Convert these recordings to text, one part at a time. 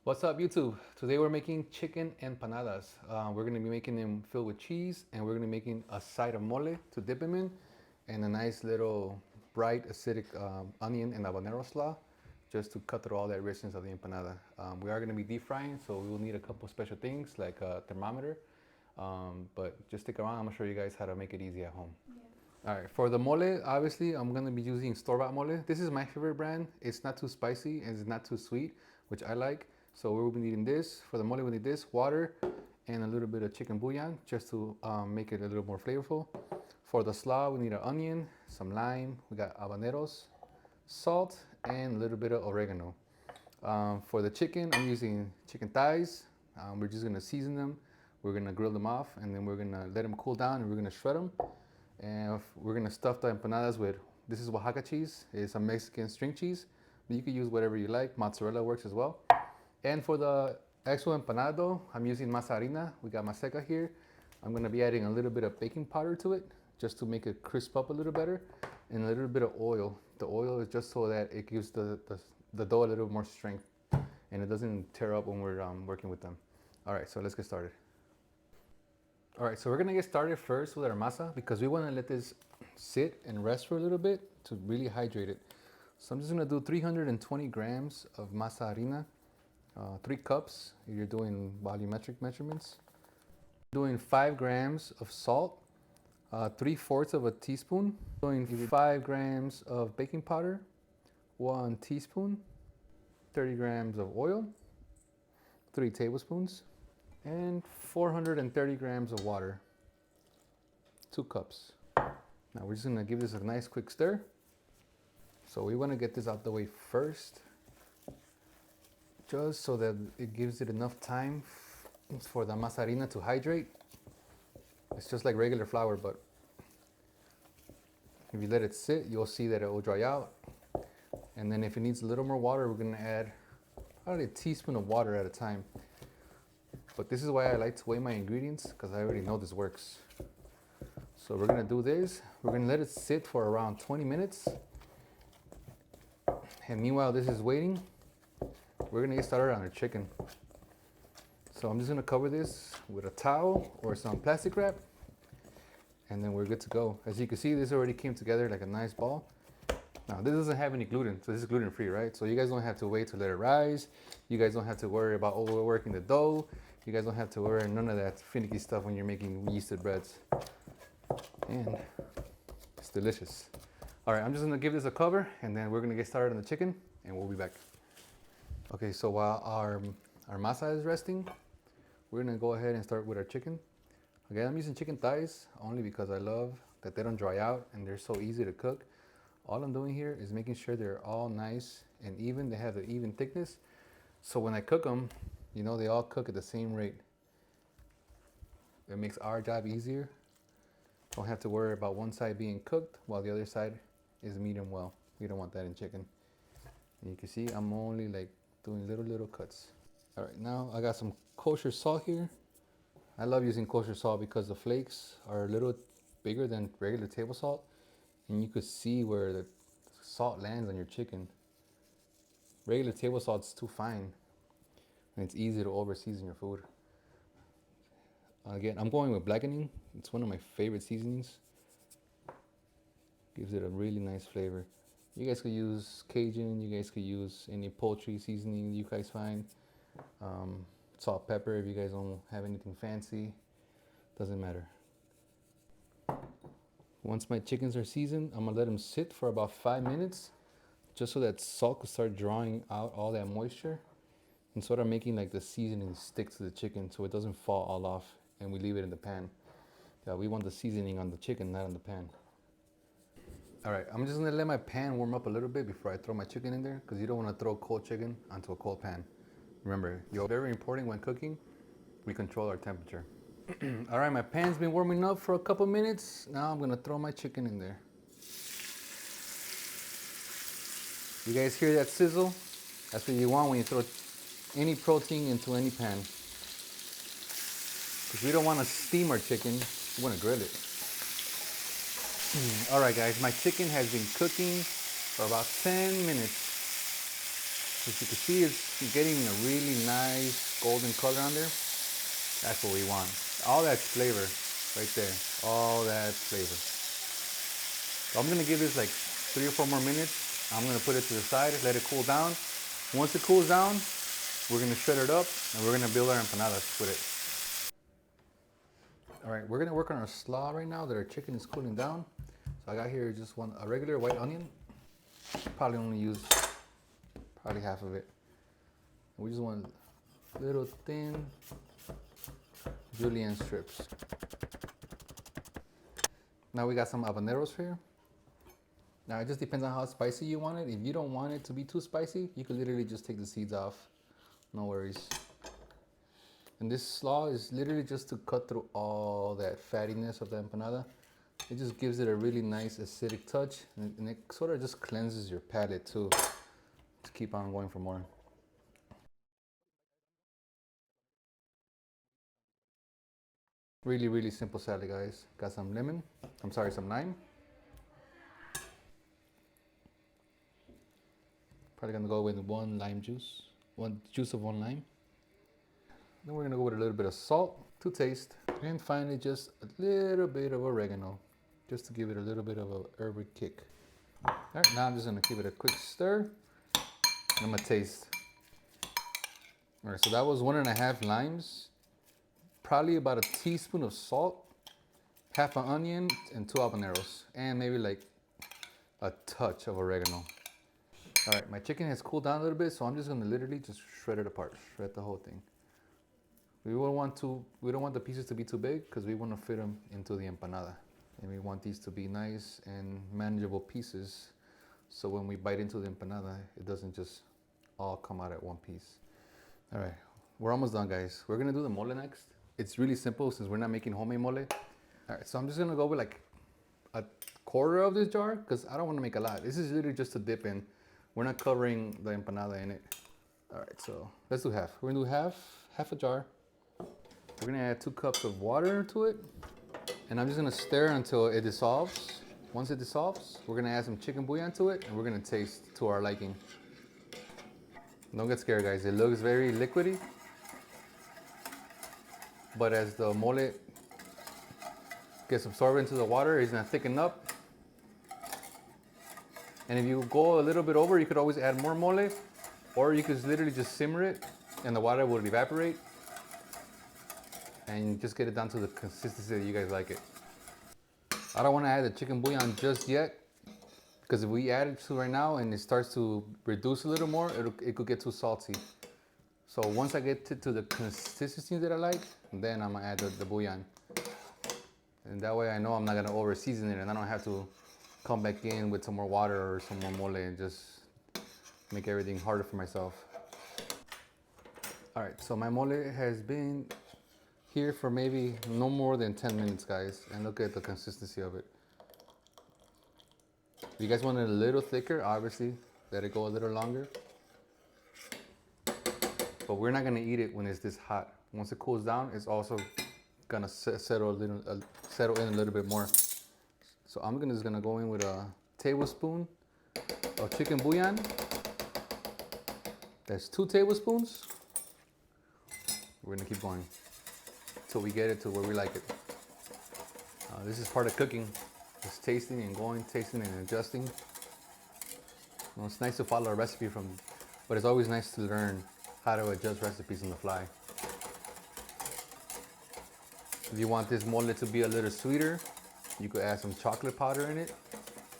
What's up, YouTube? Today we're making chicken empanadas. We're gonna be making them filled with cheese, and we're gonna be making a side of mole to dip them in, and a nice little bright acidic onion and habanero slaw, just to cut through all that richness of the empanada. We are gonna be deep frying, so we will need a couple special things like a thermometer. But just stick around. I'm gonna show you guys how to make it easy at home. All right, for the mole, obviously, I'm gonna be using store-bought mole. This is my favorite brand. It's not too spicy and it's not too sweet, which I like. So we'll be needing this. For the mole, we need this, water, and a little bit of chicken bouillon, just to make it a little more flavorful. For the slaw, we need an onion, some lime, we got habaneros, salt, and a little bit of oregano. For the chicken, I'm using chicken thighs. We're just gonna season them. We're gonna grill them off, and then we're gonna let them cool down, and we're gonna shred them. And we're gonna stuff the empanadas with, this is Oaxaca cheese. It's a Mexican string cheese, but you can use whatever you like. Mozzarella works as well. And for the actual empanado, I'm using Masa Harina. We got Maseca here. I'm gonna be adding a little bit of baking powder to it, just to make it crisp up a little better, and a little bit of oil. The oil is just so that it gives the dough a little more strength, and it doesn't tear up when we're working with them. All right, so let's get started. All right, so we're gonna get started first with our masa, because we wanna let this sit and rest for a little bit to really hydrate it. So I'm just gonna do 320 grams of Masa Harina, 3 cups if you're doing volumetric measurements. Doing 5 grams of salt, 3/4 of a teaspoon. Doing 5 grams of baking powder, 1 teaspoon. 30 grams of oil, 3 tablespoons. And 430 grams of water, 2 cups. Now we're just gonna give this a nice quick stir. So we wanna get this out the way first, just so that it gives it enough time for the masa harina to hydrate. It's just like regular flour, but if you let it sit, you'll see that it will dry out. And then if it needs a little more water, we're gonna add probably a teaspoon of water at a time. But this is why I like to weigh my ingredients, because I already know this works. So we're gonna do this. We're gonna let it sit for around 20 minutes. And meanwhile this is waiting, we're gonna get started on our chicken. So I'm just gonna cover this with a towel or some plastic wrap, and then we're good to go. As you can see, this already came together like a nice ball. Now this doesn't have any gluten, so this is gluten free, right? So you guys don't have to wait to let it rise. You guys don't have to worry about overworking the dough. You guys don't have to worry none of that finicky stuff when you're making yeasted breads. And it's delicious. All right, I'm just gonna give this a cover, and then we're gonna get started on the chicken, and we'll be back. Okay, so while our masa is resting, we're gonna go ahead and start with our chicken. Again, I'm using chicken thighs only because I love that they don't dry out and they're so easy to cook. All I'm doing here is making sure they're all nice and even. They have the even thickness. So when I cook them, you know, they all cook at the same rate. It makes our job easier. Don't have to worry about one side being cooked while the other side is medium well. We don't want that in chicken. And you can see I'm only like doing little cuts. All right, now I got some kosher salt here. I love using kosher salt because the flakes are a little bigger than regular table salt, and you could see where the salt lands on your chicken. Regular table salt's too fine, and it's easy to over season your food. Again, I'm going with blackening. It's one of my favorite seasonings. Gives it a really nice flavor. You guys could use Cajun, you guys could use any poultry seasoning you guys find. Salt, pepper, if you guys don't have anything fancy, doesn't matter. Once my chickens are seasoned, I'm gonna let them sit for about 5 minutes, just so that salt can start drawing out all that moisture and sort of making like the seasoning stick to the chicken so it doesn't fall all off and we leave it in the pan. Yeah, we want the seasoning on the chicken, not on the pan. All right, I'm just gonna let my pan warm up a little bit before I throw my chicken in there, because you don't wanna throw cold chicken onto a cold pan. Remember, very important when cooking, we control our temperature. All right, my pan's been warming up for a couple minutes. Now I'm gonna throw my chicken in there. You guys hear that sizzle? That's what you want when you throw any protein into any pan. Because we don't wanna steam our chicken, we wanna grill it. All right, guys, my chicken has been cooking for about 10 minutes. As you can see, it's getting a really nice golden color on there. That's what we want. All that flavor right there. All that flavor. So I'm gonna give this like 3 or 4 more minutes. I'm gonna put it to the side, let it cool down. Once it cools down, we're gonna shred it up and we're gonna build our empanadas with it. All right, we're gonna work on our slaw right now that our chicken is cooling down. So I got here just a regular white onion. Probably only use half of it. We just want little thin julienne strips. Now we got some habaneros here. Now it just depends on how spicy you want it. If you don't want it to be too spicy, you could literally just take the seeds off. No worries. And this slaw is literally just to cut through all that fattiness of the empanada. It just gives it a really nice acidic touch, and it sort of just cleanses your palate too, to keep on going for more. Really, really simple salad, guys. Got some lemon. Some lime. Probably gonna go with one juice of one lime. Then we're gonna go with a little bit of salt to taste. And finally, just a little bit of oregano, just to give it a little bit of a herby kick. All right, now I'm just gonna give it a quick stir. I'm gonna taste. All right, so that was 1.5 limes, probably about a teaspoon of salt, half an onion, and 2 habaneros, and maybe like a touch of oregano. All right, my chicken has cooled down a little bit, so I'm just gonna literally just shred it apart, shred the whole thing. We don't want the pieces to be too big because we want to fit them into the empanada. And we want these to be nice and manageable pieces, so when we bite into the empanada, it doesn't just all come out at one piece. All right, we're almost done, guys. We're gonna do the mole next. It's really simple since we're not making homemade mole. All right, so I'm just gonna go with like a quarter of this jar because I don't want to make a lot. This is literally just to dip in. We're not covering the empanada in it. All right, so let's do half. We're gonna do half a jar. We're gonna add 2 cups of water to it. And I'm just gonna stir until it dissolves. Once it dissolves, we're gonna add some chicken bouillon to it and we're gonna taste to our liking. Don't get scared, guys. It looks very liquidy. But as the mole gets absorbed into the water, it's gonna thicken up. And if you go a little bit over, you could always add more mole, or you could literally just simmer it and the water will evaporate. And just get it down to the consistency that you guys like it. I don't want to add the chicken bouillon just yet, because if we add it to right now and it starts to reduce a little more, it could get too salty. So once I get to the consistency that I like, then I'm gonna add the bouillon. And that way I know I'm not gonna over season it and I don't have to come back in with some more water or some more mole and just make everything harder for myself. All right, so my mole has been here for maybe no more than 10 minutes, guys, and look at the consistency of it. If you guys want it a little thicker, obviously let it go a little longer, but we're not gonna eat it when it's this hot. Once it cools down, it's also gonna settle in a little bit more. So I'm just gonna go in with a tablespoon of chicken bouillon. That's 2 tablespoons. We're gonna keep going till we get it to where we like it. This is part of cooking, just tasting and going, tasting and adjusting. Well, it's nice to follow a recipe but it's always nice to learn how to adjust recipes on the fly. If you want this mole to be a little sweeter, you could add some chocolate powder in it.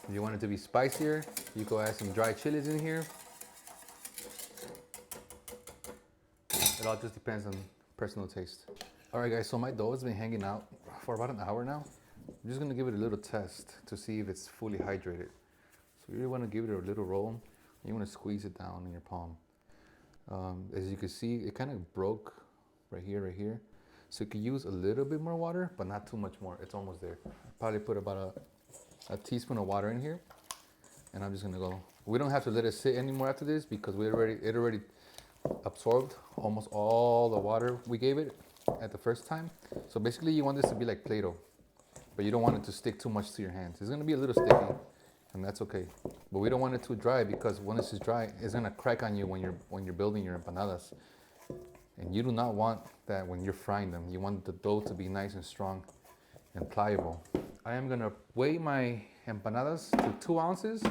If you want it to be spicier, you could add some dry chilies in here. It all just depends on personal taste. All right, guys, so my dough has been hanging out for about an hour now. I'm just gonna give it a little test to see if it's fully hydrated. So you really wanna give it a little roll. You wanna squeeze it down in your palm. As you can see, it kind of broke right here. So you could use a little bit more water, but not too much more. It's almost there. Probably put about a teaspoon of water in here. And I'm just gonna go. We don't have to let it sit anymore after this because it already absorbed almost all the water we gave it at the first time. So basically you want this to be like Play-Doh, but you don't want it to stick too much to your hands. It's gonna be a little sticky. and that's okay. But we don't want it too dry because when this is dry, it's gonna crack on you when you're building your empanadas. And you do not want that when you're frying them. You want the dough to be nice and strong and pliable. I am gonna weigh my empanadas to 2 ounces.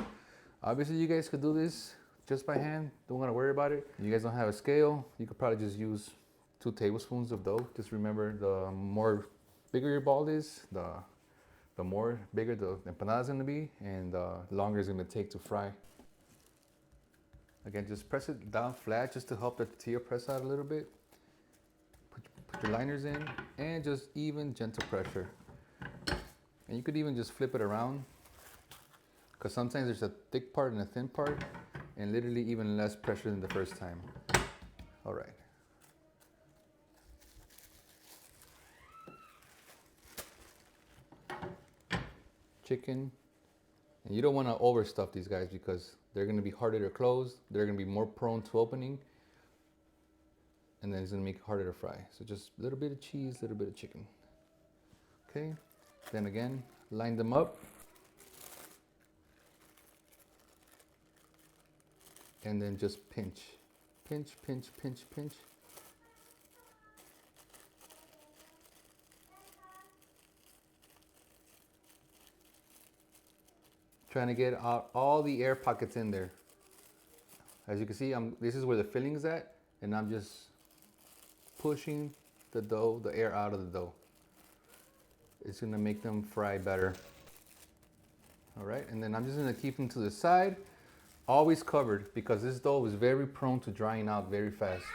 Obviously you guys could do this just by hand. Don't wanna worry about it. If you guys don't have a scale, you could probably just use 2 tablespoons of dough. Just remember, the more bigger your ball is, the more bigger the empanada is gonna be, and the longer it's gonna take to fry. Again, just press it down flat just to help the tortilla press out a little bit. Put your liners in and just even gentle pressure. And you could even just flip it around, because sometimes there's a thick part and a thin part, and literally even less pressure than the first time. All right. Chicken. And you don't want to overstuff these guys because they're going to be harder to close. They're going to be more prone to opening. And then it's going to make it harder to fry. So just a little bit of cheese, a little bit of chicken. Okay. Then again, line them up. And then just pinch. Pinch, pinch, pinch, pinch. Trying to get out all the air pockets in there. As you can see, this is where the filling is at, and I'm just pushing the dough, the air out of the dough. It's gonna make them fry better. All right, and then I'm just gonna keep them to the side, always covered, because this dough is very prone to drying out very fast.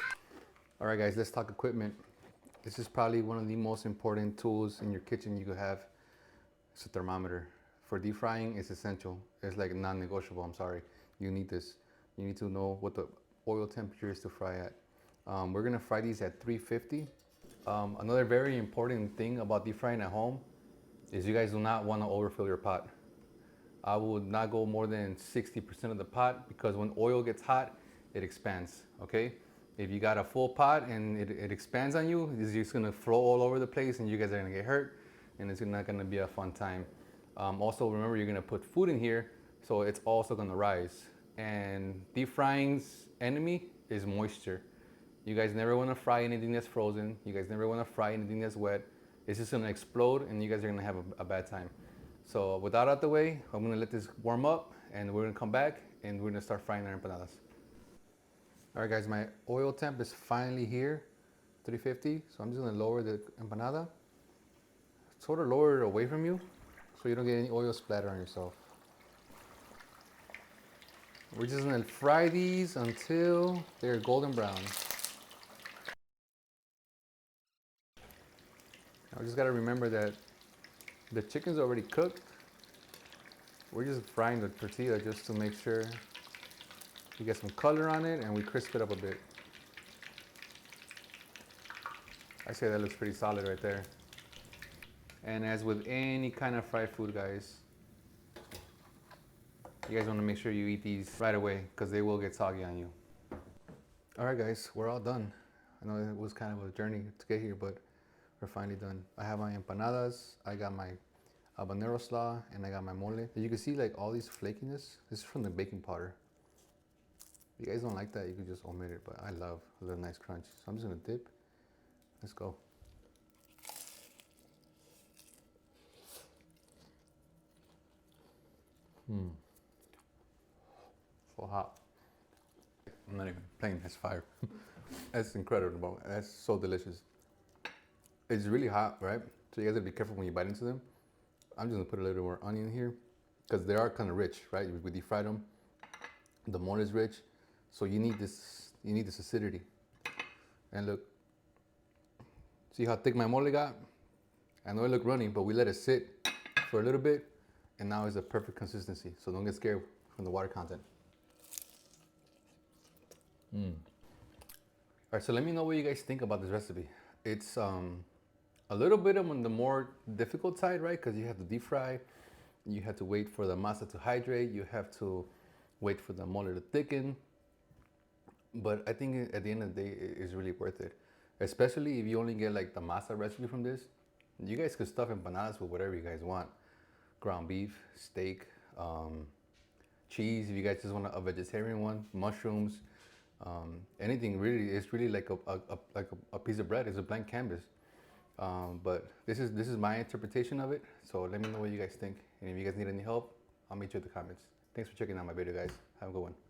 All right guys, let's talk equipment. This is probably one of the most important tools in your kitchen you could have. It's a thermometer. For deep frying, it's essential. It's like non-negotiable, I'm sorry. You need this. You need to know what the oil temperature is to fry at. We're gonna fry these at 350. Another very important thing about deep frying at home is you guys do not wanna overfill your pot. I would not go more than 60% of the pot, because when oil gets hot, it expands, okay? If you got a full pot and it expands on you, it's just gonna flow all over the place and you guys are gonna get hurt, and it's not gonna be a fun time. Also remember, you're gonna put food in here, so it's also gonna rise. And deep frying's enemy is moisture. You guys never wanna fry anything that's frozen. You guys never wanna fry anything that's wet. It's just gonna explode and you guys are gonna have a bad time. So with that out the way, I'm gonna let this warm up and we're gonna come back and we're gonna start frying our empanadas. All right guys, my oil temp is finally here, 350. So I'm just gonna lower the empanada. Sort of lower it away from you, so you don't get any oil splatter on yourself. We're just gonna fry these until they're golden brown. Now we just gotta remember that the chicken's already cooked. We're just frying the tortilla just to make sure we get some color on it and we crisp it up a bit. I say that looks pretty solid right there. And as with any kind of fried food, guys, you guys want to make sure you eat these right away because they will get soggy on you. All right, guys, we're all done. I know it was kind of a journey to get here, but we're finally done. I have my empanadas, I got my habanero slaw, and I got my mole. And you can see like all these flakiness. This is from the baking powder. If you guys don't like that, you can just omit it, but I love a little nice crunch. So I'm just gonna dip. Let's go. So hot. I'm not even playing, that's fire. That's incredible, that's so delicious. It's really hot, right? So you guys gotta be careful when you bite into them. I'm just gonna put a little more onion here because they are kind of rich, right? We deep fried them. The mole is rich, so you need this acidity. And look, see how thick my mole got? I know it looked runny, but we let it sit for a little bit, and now it's a perfect consistency. So don't get scared from the water content. All right, so let me know what you guys think about this recipe. It's a little bit on the more difficult side, right? Because you have to deep fry, you have to wait for the masa to hydrate, you have to wait for the mole to thicken. But I think at the end of the day, it's really worth it. Especially if you only get like the masa recipe from this. You guys could stuff empanadas with whatever you guys want. Ground beef, steak, cheese. If you guys just want a vegetarian one, mushrooms, anything really. It's really like a piece of bread. It's a blank canvas. But this is my interpretation of it. So let me know what you guys think. And if you guys need any help, I'll meet you in the comments. Thanks for checking out my video, guys. Have a good one.